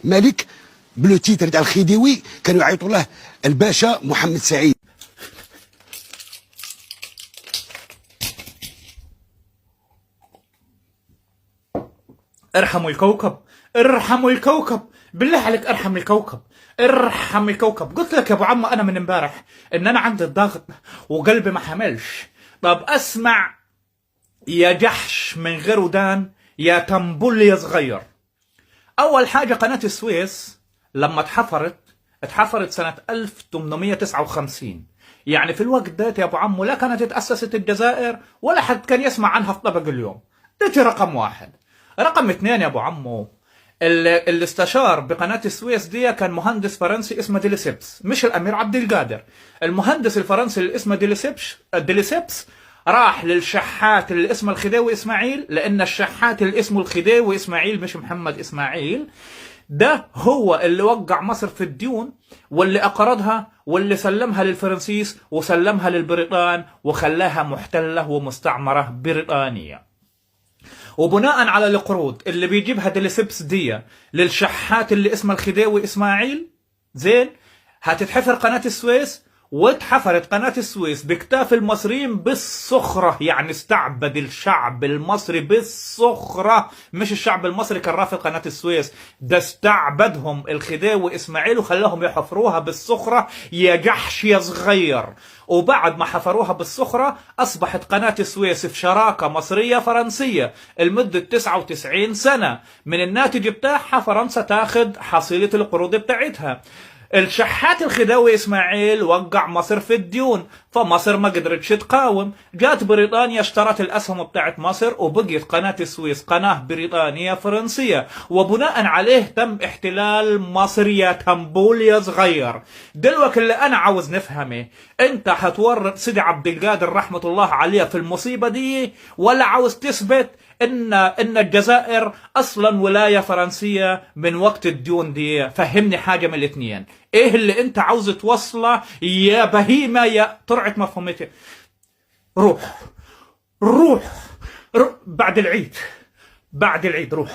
الملك بلو تيتر تاع الخديوي كانوا يعيطوا له الباشا محمد سعيد. ارحموا الكوكب، ارحموا الكوكب، بالله عليك ارحم الكوكب، ارحم الكوكب. قلت لك يا ابو عم انا من امبارح ان انا عندي الضغط وقلبي ما حملش. طب اسمع يا جحش من غير ودان يا تنبل يا صغير. اول حاجه قناه السويس لما اتحفرت سنه 1859. يعني في الوقت ده يا ابو عمو لا كانت اتاسست الجزائر ولا حد كان يسمع عنها في طبق اليوم. ده رقم واحد. رقم اثنين يا ابو عمو، اللي استشار بقناة السويس دي كان مهندس فرنسي اسمه ديليسيبس، مش الامير عبد القادر. المهندس الفرنسي اللي اسمه ديليسيبس راح للشحات اللي اسمه الخديوي اسماعيل، لان الشحات اللي اسمه الخديوي اسماعيل مش محمد اسماعيل. ده هو اللي وقع مصر في الديون واللي اقرضها واللي سلمها للفرنسيس وسلمها للبريطان وخلاها محتلة ومستعمرة بريطانية. وبناء على القروض اللي بيجيبها ديليسيبس دي للشحات اللي اسمها الخديوي اسماعيل، زين، هتتحفر قناة السويس. واتحفرت قناة السويس بكتاف المصريين بالسخرة، يعني استعبد الشعب المصري بالسخرة، مش الشعب المصري كان رافض قناة السويس، ده استعبدهم الخديوي اسماعيل وخلاهم يحفروها بالسخرة يا جحش يا صغير. وبعد ما حفروها بالسخرة أصبحت قناة السويس في شراكة مصرية فرنسية لمدة 99 سنة. من الناتج بتاعها فرنسا تاخد حصيلة القروض بتاعتها. الشحات الخديوي اسماعيل وقع مصر في الديون، فمصر ما قدرتش تقاوم. جات بريطانيا اشترت الاسهم بتاعت مصر وبقيت قناة السويس قناة بريطانية فرنسية، وبناء عليه تم احتلال مصر يا تنبول يا صغير. دلوقتي اللي انا عاوز نفهمه، انت هتورط سيدي عبد القادر رحمة الله عليه في المصيبة دي، ولا عاوز تثبت ان الجزائر اصلا ولاية فرنسية من وقت الديون دي؟ فهمني حاجة من الاثنين، ايه اللي انت عاوز توصله يا بهيمة يا طرعة مفهومتي؟ روح روح, روح. بعد العيد روح.